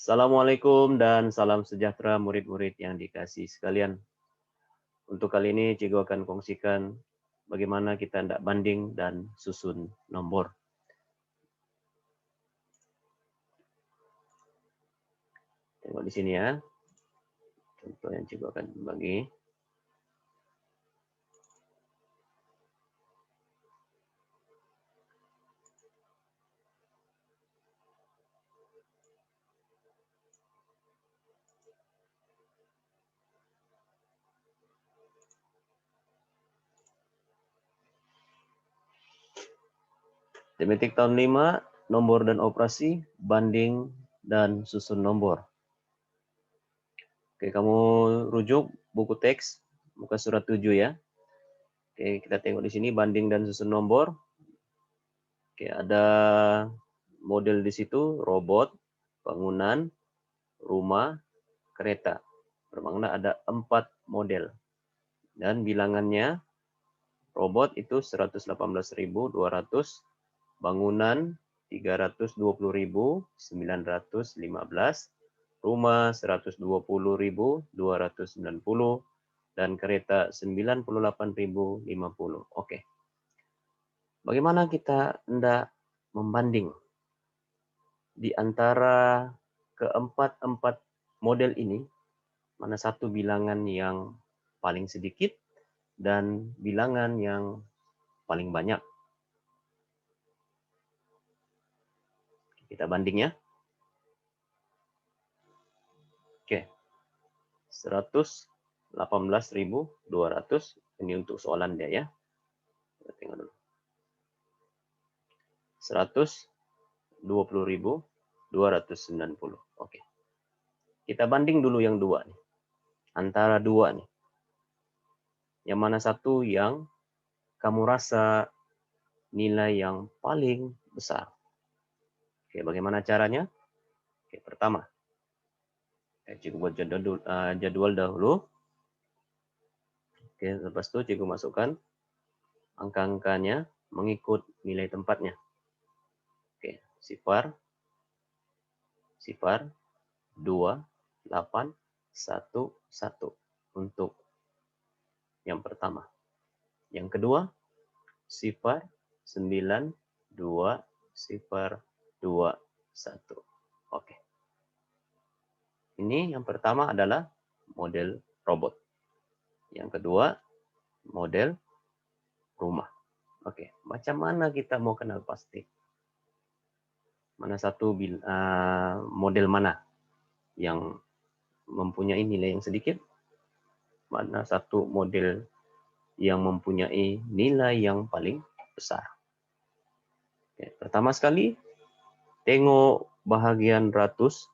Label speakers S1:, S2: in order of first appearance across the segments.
S1: Assalamualaikum dan salam sejahtera murid-murid yang dikasih sekalian. Untuk kali ini Cikgu akan kongsikan bagaimana kita hendak banding dan susun nombor. Tengok di sini ya. Contoh yang Cikgu akan bagi. Tematik tahun 5, nomor dan operasi, banding dan susun nombor. Oke, kamu rujuk buku teks, muka surat 7 ya. Oke, kita tengok di sini banding dan susun nombor. Oke, ada model di situ, robot, bangunan, rumah, kereta. Bermakna ada 4 model. Dan bilangannya robot itu 118.200, bangunan 320.915, rumah 120.290, dan kereta 98.050. Oke. Bagaimana kita hendak membanding di antara keempat model ini, mana satu bilangan yang paling sedikit dan bilangan yang paling banyak. Kita banding ya. Oke. 118.200 ini untuk soalan dia ya. Kita tengok dulu. 120.290. Oke. Kita banding dulu yang dua nih. Antara dua nih. Yang mana satu yang kamu rasa nilai yang paling besar. Oke, bagaimana caranya? Oke, pertama. Cikgu buat jadwal dahulu. Oke, lepas itu Cikgu masukkan angka-angkanya mengikut nilai tempatnya. Oke, sifar, 2, 8, 1, 1 untuk yang pertama. Yang kedua, 0, 9, 2, 0, 2, 1. Oke. Ini yang pertama adalah model robot. Yang kedua, model rumah. Oke, macam mana kita mau kenal pasti? Mana satu model mana yang mempunyai nilai yang sedikit? Mana satu model yang mempunyai nilai yang paling besar? Oke, pertama sekali, tengok bahagian ratus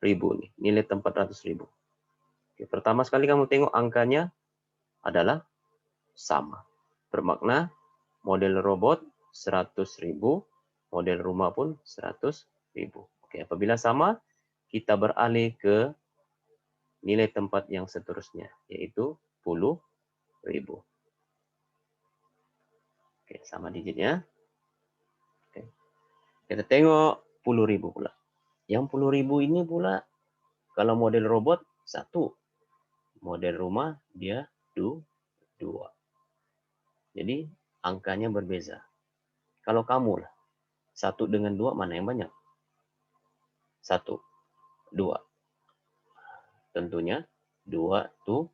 S1: ribu nih, nilai tempat 100.000. Oke, pertama sekali kamu tengok angkanya adalah sama. Bermakna model robot 100.000, model rumah pun 100.000. Oke, apabila sama, kita beralih ke nilai tempat yang seterusnya, yaitu 10.000. Oke, sama digitnya. Oke. Kita tengok 10.000 pula. Yang 10.000 ini pula, kalau model robot 1, model rumah dia 2. Jadi angkanya berbeza. Kalau kamu lah, 1 dengan 2 mana yang banyak? 1, 2. Tentunya 2 itu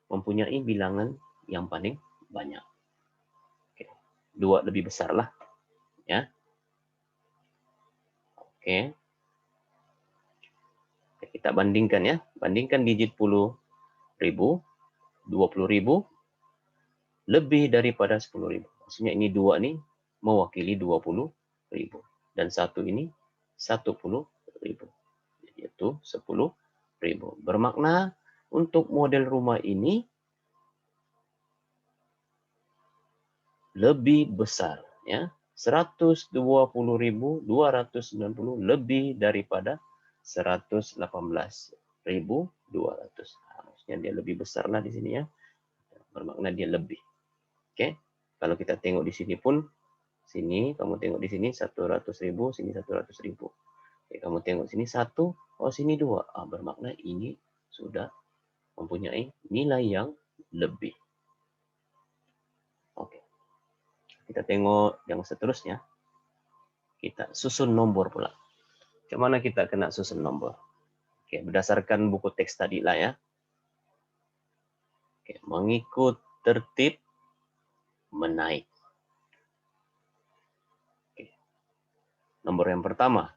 S1: mempunyai bilangan yang paling banyak. Oke. 2 lebih besar lah. Ya. Oke. Kita bandingkan ya. Bandingkan digit 10.000, 20.000 lebih daripada 10.000. Maksudnya ini 2 nih mewakili 20.000. Dan 1 ini 10.000. Yaitu 10.000. Bermakna untuk model rumah ini lebih besar ya. 120.290 lebih daripada 118.200. Harusnya dia lebih besar lah di sini ya. Bermakna dia lebih. Oke. Kalau kita tengok di sini pun, sini kamu tengok di sini 100.000, sini 100.000. Oke, kamu tengok sini 1, Oh, sini 2. Bermakna ini sudah mempunyai nilai yang lebih. Oke. Kita tengok yang seterusnya. Kita susun nomor pula. Macam mana kita kena susun nomor? Oke, berdasarkan buku teks tadi lah ya. Oke, mengikut tertib menaik. Oke. Nomor yang pertama,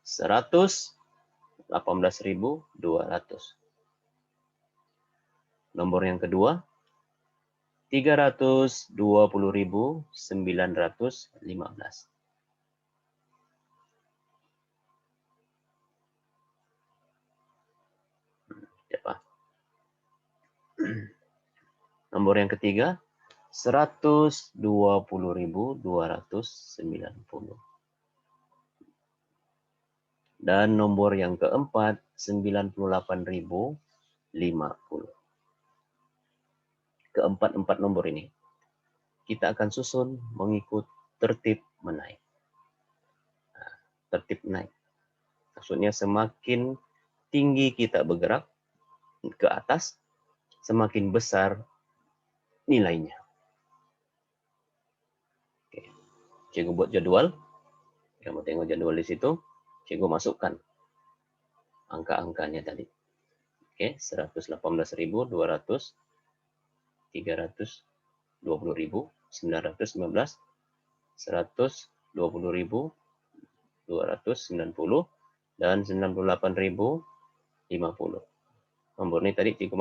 S1: 118.200. Nomor yang kedua, 320.915. Siapa? Nomor yang ketiga, 120.290. Dan nomor yang keempat, 98.050. Keempat-empat nomor ini kita akan susun mengikut tertib menaik. Nah, tertib naik. Maksudnya semakin tinggi kita bergerak ke atas, semakin besar nilainya. Oke. Cikgu buat jadwal. Kamu tengok jadwal di situ. Cikgu masukkan angka-angkanya tadi. Oke, 118.200, 320.915, 120.290, dan 98.050. Nomor ini tadi cikgu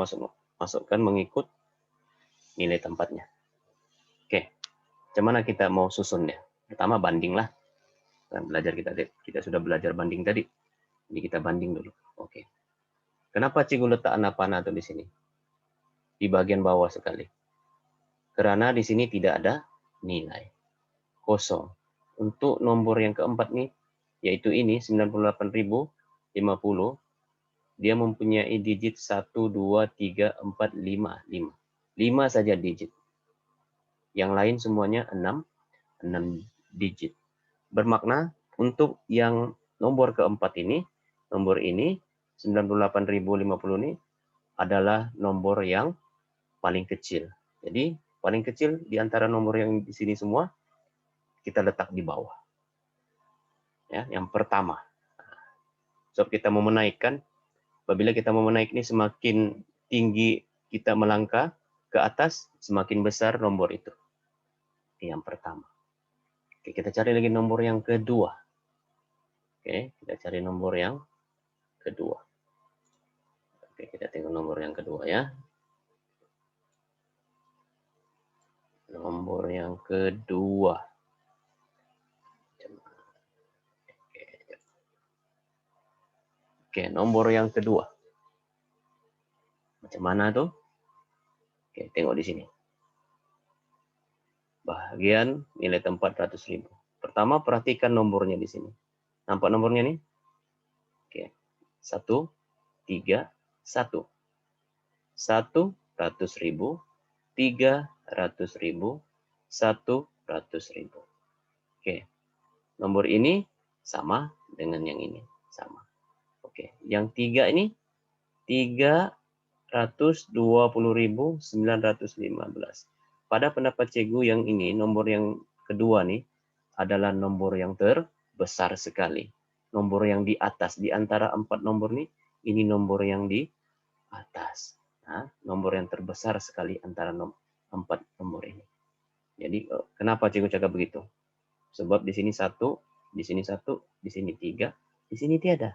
S1: masukkan mengikut nilai tempatnya. Oke, macam mana kita mau susunnya? Pertama banding lah. Kan belajar kita sudah belajar banding tadi. Jadi kita banding dulu. Oke. Kenapa cikgu letak anak panah tuh di sini? Di bagian bawah sekali. Karena di sini tidak ada nilai. Kosong. Untuk nomor yang keempat nih, yaitu ini 98.050, dia mempunyai digit 1, 2, 3, 4, 5. 5 saja digit. Yang lain semuanya 6 digit. Bermakna untuk yang nomor keempat ini, nomor ini 98.050 ini adalah nomor yang paling kecil. Jadi paling kecil di antara nomor yang di sini semua kita letak di bawah. Ya, yang pertama. So kita mau menaikkan, apabila kita mau menaik ini semakin tinggi kita melangkah ke atas, semakin besar nomor itu. Yang pertama. Oke, kita cari lagi nomor yang kedua. Oke, kita cari nomor yang kedua. Oke, kita tengok nomor yang kedua ya. Nomor yang kedua. Oke, nomor yang kedua. Macam mana tuh? Oke, tengok di sini. Bagian nilai tempat 100.000. Pertama, perhatikan nomornya di sini. Nampak nomornya nih? Oke. 1, 3, 1. 100.000, 300.000, 100.000. Oke. Nomor ini sama dengan yang ini. Sama. Oke. Yang 3 ini 320.915. Pada pendapat cikgu yang ini, nomor yang kedua nih adalah nomor yang terbesar sekali. Nomor yang di atas, di antara 4 nomor ini nomor yang di atas. Nah, nomor yang terbesar sekali antara 4 nomor ini. Jadi, kenapa cikgu cakap begitu? Sebab di sini 1, di sini 1, di sini 3, di sini tiada.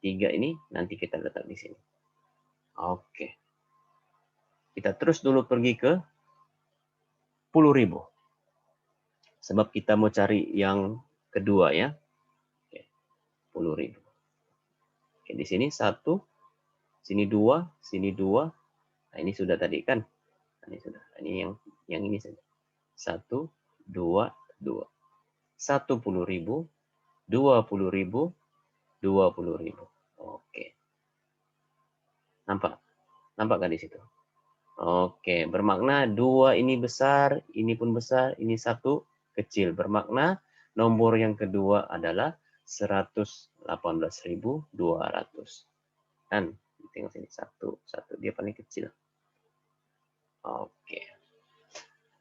S1: 3 ini nanti kita letak di sini. Oke. Kita terus dulu pergi ke 10.000. Sebab kita mau cari yang kedua ya. Oke, 10.000. Oke, di sini 1, sini 2, sini 2. Nah, ini sudah tadi kan? Ini sudah. Ini yang ini saja. 1, 2, 2. 10.000, 20.000, 20.000. Oke. Nampak? Nampak kan di situ? Oke, bermakna 2 ini besar, ini pun besar, ini 1 kecil. Bermakna nomor yang kedua adalah 118.200. Kan tengok sini, satu dia paling kecil. Oke.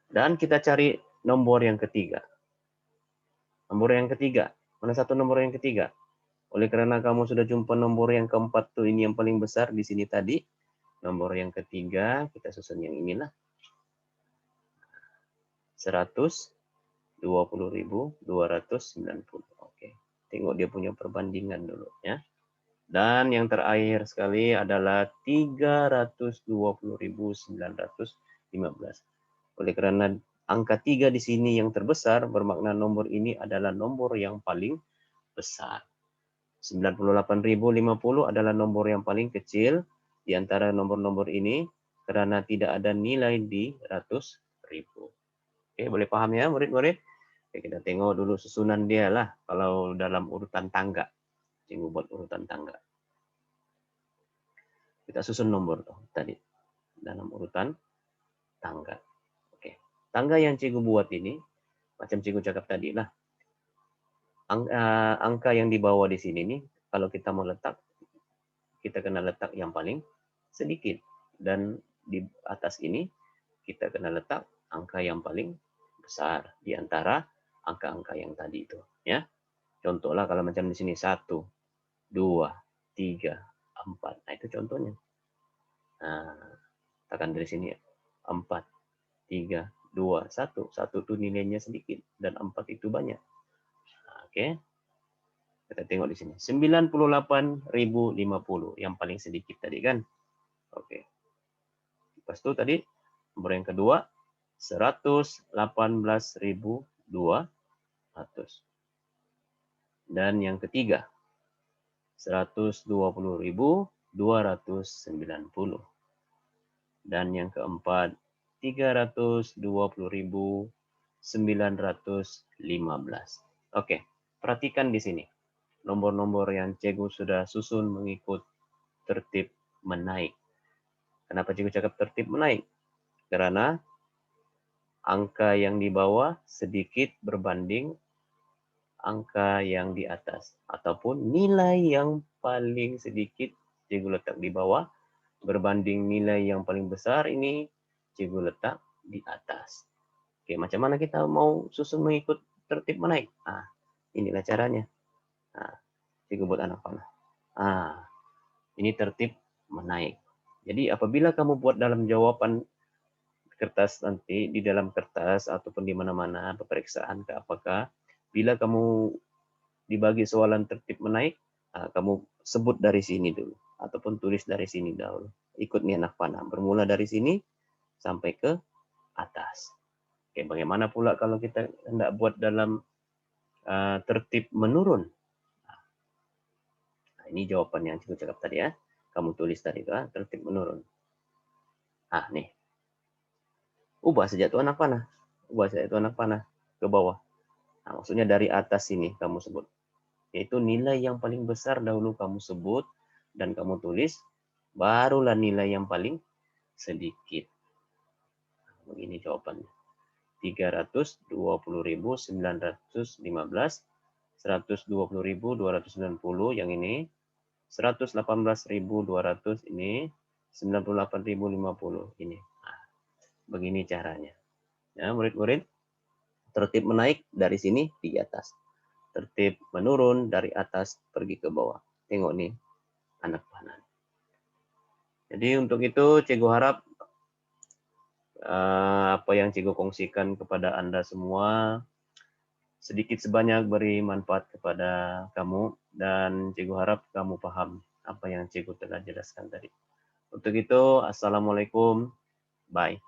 S1: Dan kita cari nomor yang ketiga. Nomor yang ketiga. Mana satu nomor yang ketiga? Oleh karena kamu sudah jumpa nomor yang keempat tuh, ini yang paling besar di sini tadi. Nomor yang ketiga, kita susun yang inilah. 120.290. Oke. Tengok dia punya perbandingan dulu ya. Dan yang terakhir sekali adalah 320.915. Oleh karena angka 3 di sini yang terbesar, bermakna nomor ini adalah nomor yang paling besar. 98.050 adalah nomor yang paling kecil di antara nomor-nomor ini karena tidak ada nilai di ratus ribu. Oke, boleh paham ya murid-murid? Oke, kita tengok dulu susunan dia lah kalau dalam urutan tangga. Cikgu buat urutan tangga. Kita susun nomor tuh tadi dalam urutan tangga. Oke. Tangga yang cikgu buat ini macam cikgu cakap tadi lah. Angka yang dibawa di sini nih, kalau kita mau letak, kita kena letak yang paling sedikit. Dan di atas ini, kita kena letak angka yang paling besar di antara angka-angka yang tadi itu. Ya. Contohlah kalau macam di sini 1, 2, 3, 4. Nah, itu contohnya. Nah, tekan dari sini 4, 3, 2, 1. 1 itu nilainya sedikit dan 4 itu banyak. Nah, oke. Kita tengok di sini. 98.050 yang paling sedikit tadi kan. Oke. Lepas itu tadi nomor yang kedua 118.200. Dan yang ketiga 120.290. Dan yang keempat 320.915. Oke, perhatikan di sini. Nomor-nomor yang cikgu sudah susun mengikut tertib menaik. Kenapa cikgu cakap tertib menaik? Karena angka yang di bawah sedikit berbanding angka yang di atas. Ataupun nilai yang paling sedikit cikgu letak di bawah berbanding nilai yang paling besar ini cikgu letak di atas. Oke, macam mana kita mau susun mengikut tertib menaik? Nah, inilah caranya. Nah, cikgu buat anak panah. Ini tertib menaik. Jadi apabila kamu buat dalam jawaban kertas nanti, di dalam kertas ataupun di mana-mana peperiksaan ke apakah, bila kamu dibagi soalan tertib menaik, kamu sebut dari sini dulu ataupun tulis dari sini dahulu. Ikut nih anak panah, bermula dari sini sampai ke atas. Oke, bagaimana pula kalau kita hendak buat dalam tertib menurun? Nah, ini jawaban yang cikgu cakap tadi ya. Kamu tulis tadi itu, tertib menurun. Nih. Ubah saja tuh anak panah. Ubah saja tuh anak panah ke bawah. Nah, maksudnya dari atas sini kamu sebut. Yaitu nilai yang paling besar dahulu kamu sebut dan kamu tulis. Barulah nilai yang paling sedikit. Begini jawabannya. 320.915, 120.290 yang ini, 118.200 ini, 98.050 ini. Nah, begini caranya. Ya, murid-murid, tertib menaik dari sini di atas. Tertib menurun dari atas pergi ke bawah. Tengok nih anak panah. Jadi untuk itu cikgu harap apa yang cikgu kongsikan kepada Anda semua sedikit sebanyak beri manfaat kepada kamu dan cikgu harap kamu paham apa yang cikgu telah jelaskan tadi. Untuk itu, assalamualaikum, bye.